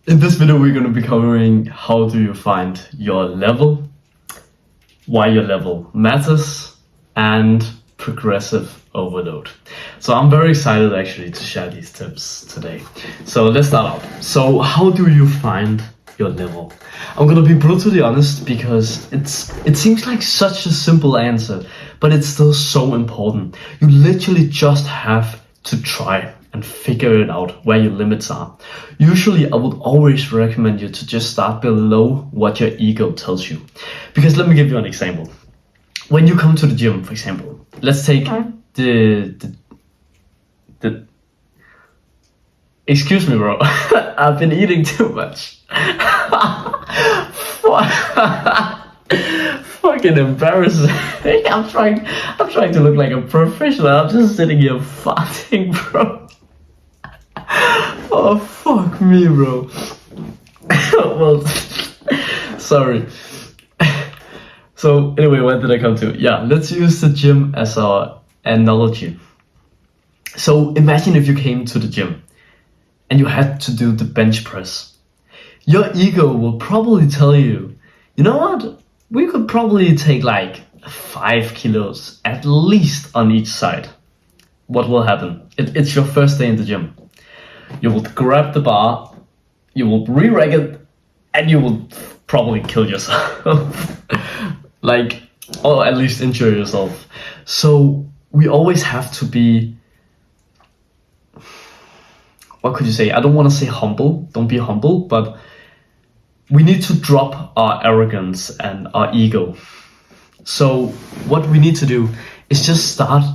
In this video, we're going to be covering how do you find your level, why your level matters, and progressive overload. So I'm very excited actually to share these tips today. So let's start out. So how do you find your level? I'm going to be brutally honest because it seems like such a simple answer, but it's still so important. You literally just have to try and figure it out where your limits are. Usually I would always recommend you to just start below what your ego tells you. Because let me give you an example. When you come to the gym, for example, let's take the excuse me, bro. I've been eating too much. Fucking embarrassing. I'm trying to look like a professional. I'm just sitting here farting, bro. Oh, fuck me, bro. Well, sorry. So anyway, where did I come to? Yeah, let's use the gym as our analogy. So imagine if you came to the gym and you had to do the bench press. Your ego will probably tell you, you know what? We could probably take like 5 kilos at least on each side. What will happen? It's your first day in the gym. You will grab the bar, you will re-rack it, and you will probably kill yourself. Like, or at least injure yourself. So we always have to be, what could you say? I don't want to say humble, don't be humble, but we need to drop our arrogance and our ego. So what we need to do is just start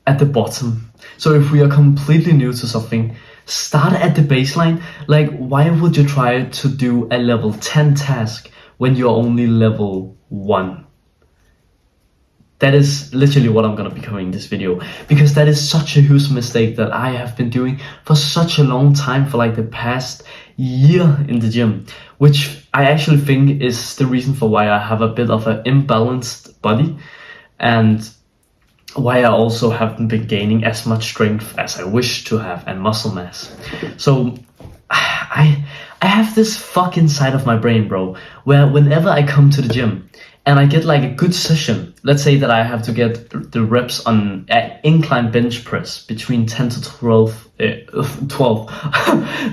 at the bottom. So if we are completely new to something, start at the baseline. Like, why would you try to do a level 10 task when you're only level 1? That is literally what I'm going to be covering in this video, because that is such a huge mistake that I have been doing for such a long time, for like the past year in the gym, which I actually think is the reason for why I have a bit of an imbalanced body and why I also haven't been gaining as much strength as I wish to have and muscle mass. So I have this fucking side of my brain, bro, where whenever I come to the gym and I get like a good session, let's say that I have to get the reps on incline bench press between 10 to 12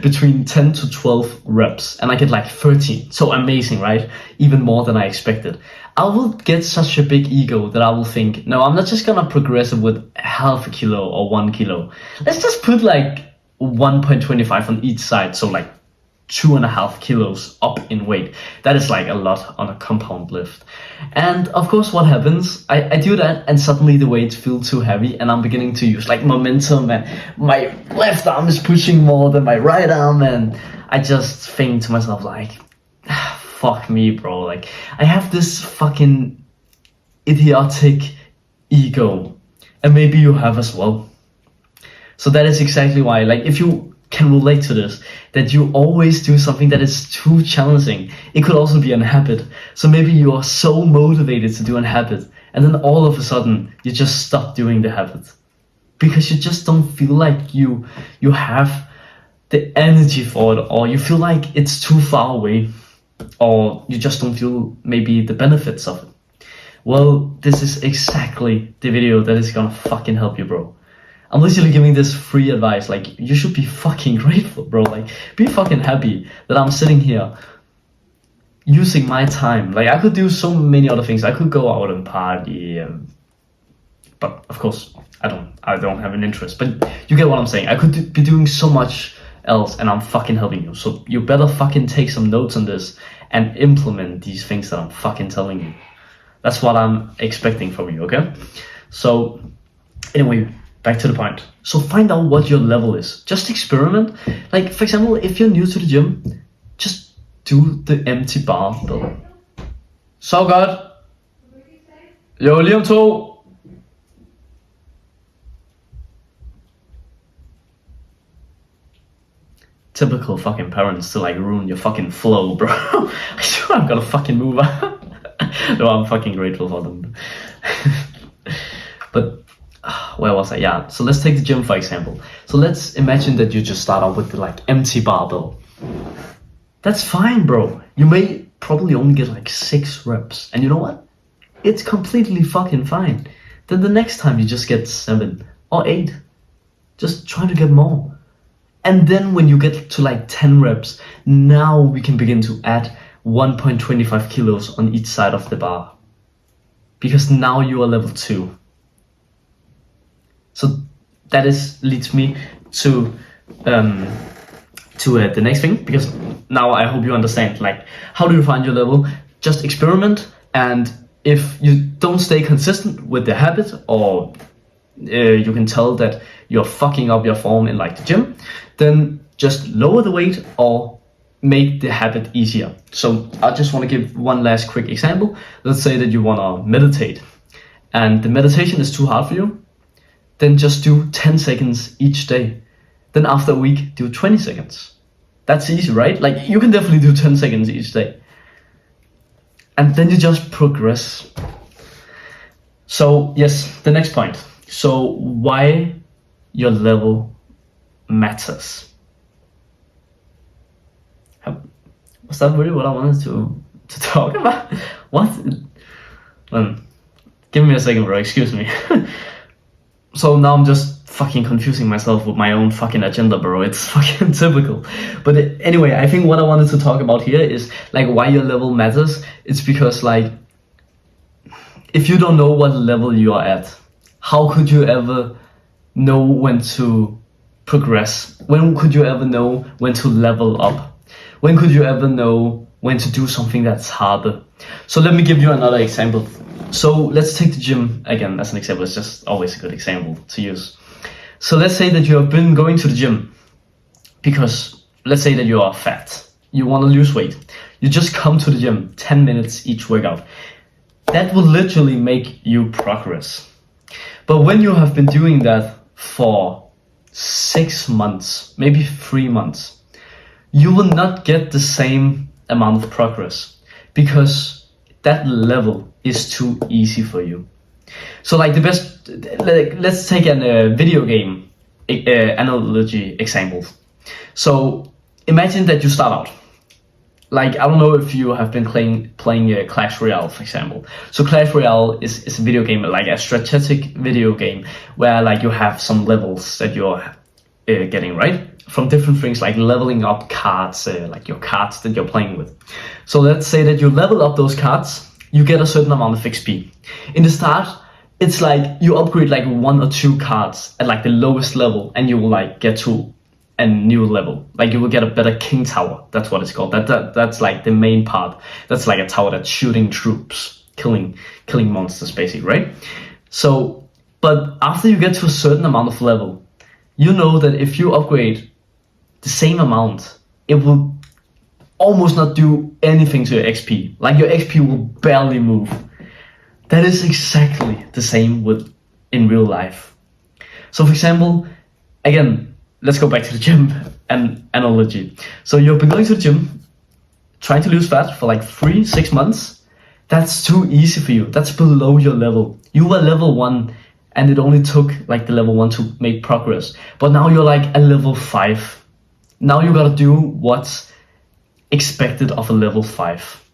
between 10 to 12 reps, and I get like 13. So amazing, right? Even more than I expected. I will get such a big ego that I will think, no, I'm not just gonna progress it with half a kilo or 1 kilo. Let's just put like 1.25 on each side. So like 2.5 kilos up in weight. That is like a lot on a compound lift. And of course, what happens? I do that and suddenly the weights feel too heavy and I'm beginning to use like momentum and my left arm is pushing more than my right arm, and I just think to myself like, fuck me, bro. Like, I have this fucking idiotic ego, and maybe you have as well. So that is exactly why, like, if you can relate to this, that you always do something that is too challenging. It could also be a habit. So maybe you are so motivated to do a habit, and then all of a sudden you just stop doing the habit because you just don't feel like you have the energy for it, or you feel like it's too far away, or you just don't feel maybe the benefits of it. Well, this is exactly the video that is gonna fucking help you, bro. I'm literally giving this free advice. Like, you should be fucking grateful, bro. Like, be fucking happy that I'm sitting here using my time. Like, I could do so many other things. I could go out and party, but of course I don't have an interest. But you get what I'm saying. I could be doing so much else, and I'm fucking helping you. So you better fucking take some notes on this and implement these things that I'm fucking telling you. That's what I'm expecting from you, okay? So anyway, back to the point. So find out what your level is. Just experiment. Like, for example, if you're new to the gym, just do the empty barbell. Så godt. Jo, lige om 2. Typical fucking parents to like ruin your fucking flow, bro. I swear I'm gonna fucking move on. No, I'm fucking grateful for them. But where was I? Yeah, so let's take the gym for example. So let's imagine that you just start out with the like empty barbell. That's fine, bro. You may probably only get like 6 reps. And you know what? It's completely fucking fine. Then the next time you just get 7 or 8. Just try to get more. And then when you get to like 10 reps, now we can begin to add 1.25 kilos on each side of the bar. Because now you are level 2. So that leads me to the next thing, because now I hope you understand, like, how do you find your level? Just experiment, and if you don't stay consistent with the habit, or you can tell that you're fucking up your form in like the gym, then just lower the weight or make the habit easier. So I just want to give one last quick example. Let's say that you want to meditate and the meditation is too hard for you. Then just do 10 seconds each day. Then after a week, do 20 seconds. That's easy, right? Like, you can definitely do 10 seconds each day. And then you just progress. So yes, the next point. So why your level matters. Was that really what I wanted to talk about? What? Give me a second, bro, excuse me. So now I'm just fucking confusing myself with my own fucking agenda, bro. It's fucking typical. But anyway, I think what I wanted to talk about here is like why your level matters. It's because, like, if you don't know what level you are at, how could you ever know when to progress? When could you ever know when to level up? When could you ever know when to do something that's harder? So let me give you another example. So let's take the gym again as an example. It's just always a good example to use. So let's say that you have been going to the gym because let's say that you are fat. You want to lose weight. You just come to the gym 10 minutes each workout. That will literally make you progress. But when you have been doing that for 6 months, maybe 3 months, you will not get the same amount of progress because that level is too easy for you. So like the best, let's take a video game analogy example. So imagine that you start out. Like, I don't know if you have been playing Clash Royale, for example. So Clash Royale is a video game, like a strategic video game, where like you have some levels that you're getting, right? From different things like leveling up cards, like your cards that you're playing with. So let's say that you level up those cards, you get a certain amount of XP. In the start, it's like you upgrade like 1 or 2 cards at like the lowest level, and you will like get to a new level. Like you will get a better king tower. That's what it's called. That's like the main part. That's like a tower that's shooting troops, killing monsters, basically, right? So, but after you get to a certain amount of level, you know that if you upgrade the same amount, it will almost not do anything to your XP. Like your XP will barely move. That is exactly the same in real life. So for example, again, let's go back to the gym and analogy. So you've been going to the gym, trying to lose fat for like 3-6 months. That's too easy for you. That's below your level. You were level 1 and it only took like the level 1 to make progress. But now you're like a level 5. Now you gotta do what's expected of a level 5.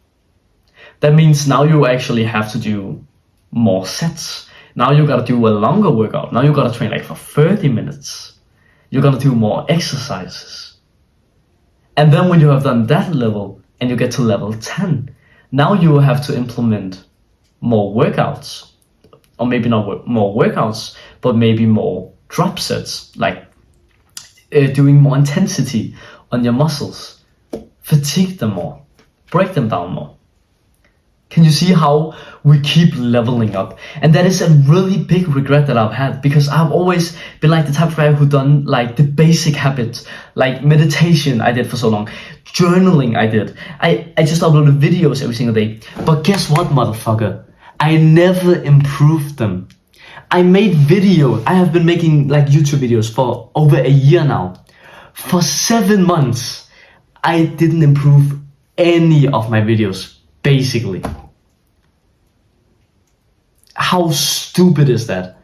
That means now you actually have to do more sets. Now you gotta do a longer workout. Now you gotta train like for 30 minutes. You gotta do more exercises. And then when you have done that level and you get to level 10, now you will have to implement more workouts. Or maybe not more workouts, but maybe more drop sets, like doing more intensity on your muscles. Fatigue them more, break them down more. Can you see how we keep leveling up? And that is a really big regret that I've had, because I've always been like the type of guy who done like the basic habits, like meditation I did for so long, journaling I did. I just uploaded videos every single day. But guess what, motherfucker? I never improved them. I made videos. I have been making like YouTube videos for over a year now. For 7 months, I didn't improve any of my videos, basically. How stupid is that?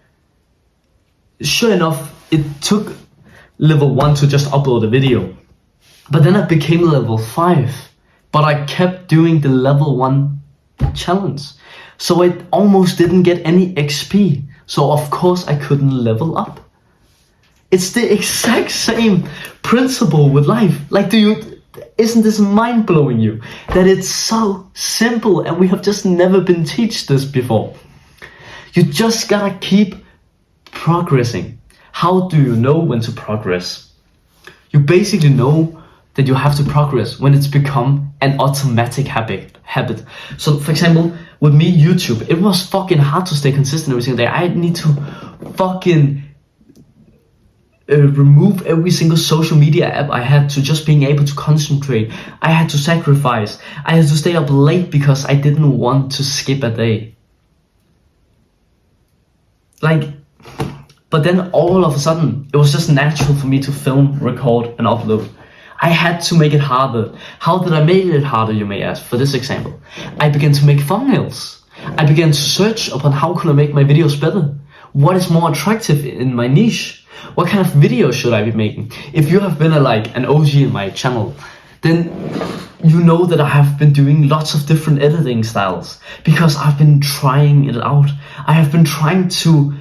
Sure enough, it took level 1 to just upload a video. But then I became level 5. But I kept doing the level 1 challenge. So I almost didn't get any XP. So of course I couldn't level up. It's the exact same principle with life. Like, isn't this mind-blowing you? That it's so simple and we have just never been taught this before. You just gotta keep progressing. How do you know when to progress? You basically know that you have to progress when it's become an automatic habit. So for example, with me, YouTube, it was fucking hard to stay consistent every single day. I need to fucking remove every single social media app I had to just being able to concentrate. I had to sacrifice. I had to stay up late because I didn't want to skip a day. But then all of a sudden, it was just natural for me to film, record, and upload. I had to make it harder. How did I make it harder, you may ask? For this example, I began to make thumbnails. I began to search upon how could I make my videos better? What is more attractive in my niche? What kind of videos should I be making? If you have been an OG in my channel, then you know that I have been doing lots of different editing styles because I've been trying it out. I have been trying to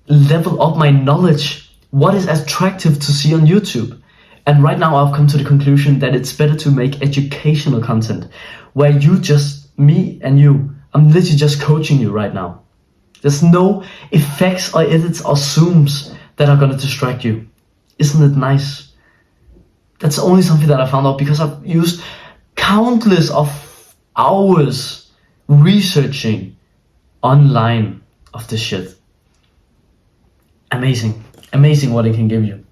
level up my knowledge. What is attractive to see on YouTube? And right now I've come to the conclusion that it's better to make educational content where me and you, I'm literally just coaching you right now. There's no effects or edits or zooms that are gonna distract you. Isn't it nice? That's only something that I found out because I've used countless of hours researching online of this shit. Amazing what it can give you.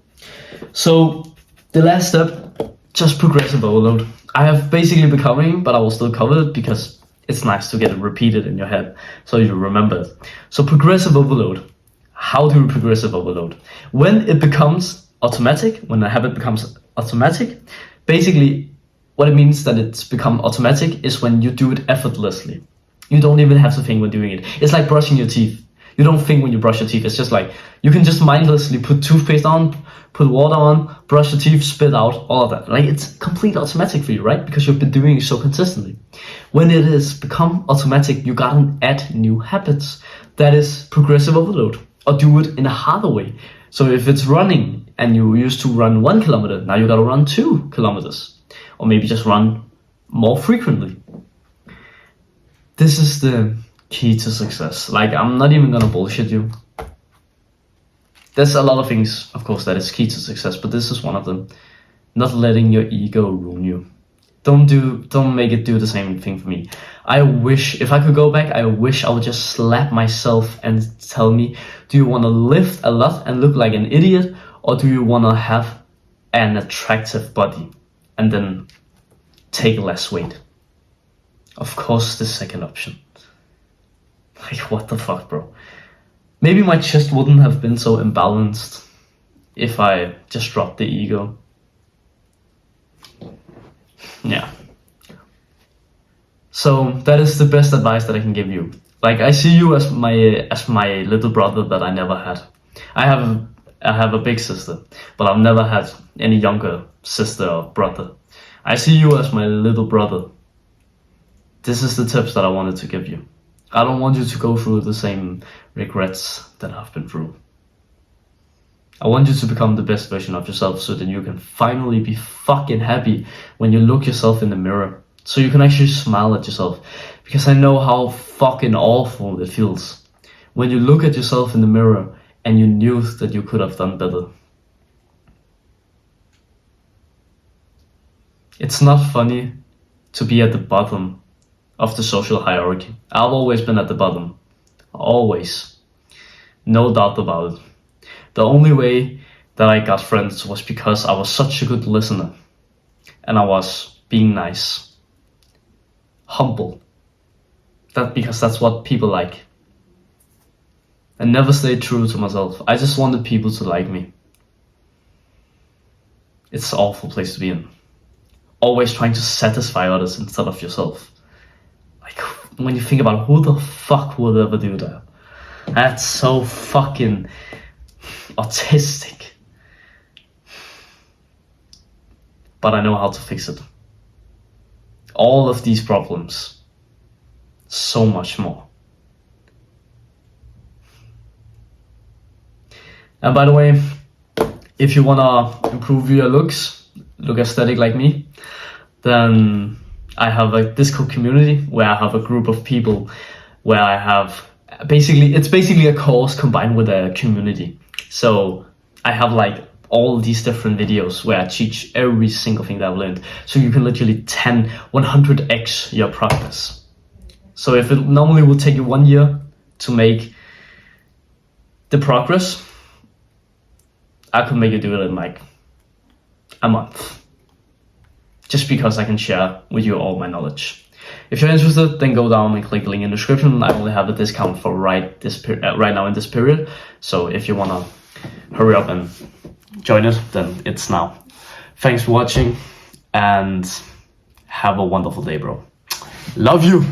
So the last step, just progressive overload. I have basically becoming, but I will still cover it because it's nice to get it repeated in your head so you remember it. So progressive overload. How do we progressive overload? When it becomes automatic, when a habit becomes automatic, basically what it means that it's become automatic is when you do it effortlessly. You don't even have to think when doing it. It's like brushing your teeth. You don't think when you brush your teeth. It's just like you can just mindlessly put toothpaste on, put water on, brush your teeth, spit out, all of that. Like, it's complete automatic for you, right? Because you've been doing it so consistently. When it has become automatic, you gotta add new habits. That is progressive overload, or do it in a harder way. So if it's running and you used to run 1 kilometer, now you gotta run 2 kilometers, or maybe just run more frequently. This is the key to success. Like, I'm not even gonna bullshit you. There's a lot of things, of course, that is key to success, but this is one of them. Not letting your ego ruin you. Don't make it do the same thing for me. I wish, if I could go back, I wish I would just slap myself and tell me, do you want to lift a lot and look like an idiot, or do you want to have an attractive body and then take less weight? Of course, the second option. Like, what the fuck, bro? Maybe my chest wouldn't have been so imbalanced if I just dropped the ego. Yeah. So that is the best advice that I can give you. Like, I see you as my little brother that I never had. I have a big sister, but I've never had any younger sister or brother. I see you as my little brother. This is the tips that I wanted to give you. I don't want you to go through the same regrets that I've been through. I want you to become the best version of yourself so that you can finally be fucking happy when you look yourself in the mirror. So you can actually smile at yourself. Because I know how fucking awful it feels when you look at yourself in the mirror and you knew that you could have done better. It's not funny to be at the bottom of the social hierarchy. I've always been at the bottom. Always. No doubt about it. The only way that I got friends was because I was such a good listener. And I was being nice. Humble. Because that's what people like. I never stayed true to myself. I just wanted people to like me. It's an awful place to be in. Always trying to satisfy others instead of yourself. Like, when you think about who the fuck would ever do that? That's so fucking autistic. but I know how to fix it. All of these problems, so much more. And by the way, if you wanna improve your looks, look aesthetic like me, then I have a Discord community where I have a group of people where I have it's basically a course combined with a community. So I have like all these different videos where I teach every single thing that I've learned. So you can literally 100x your progress. So if it normally will take you 1 year to make the progress, I could make you do it in like a month. Just because I can share with you all my knowledge. If you're interested, then go down and click the link in the description. I only have a discount for right now in this period. So if you wanna hurry up and join it, then it's now. Thanks for watching and have a wonderful day, bro. Love you.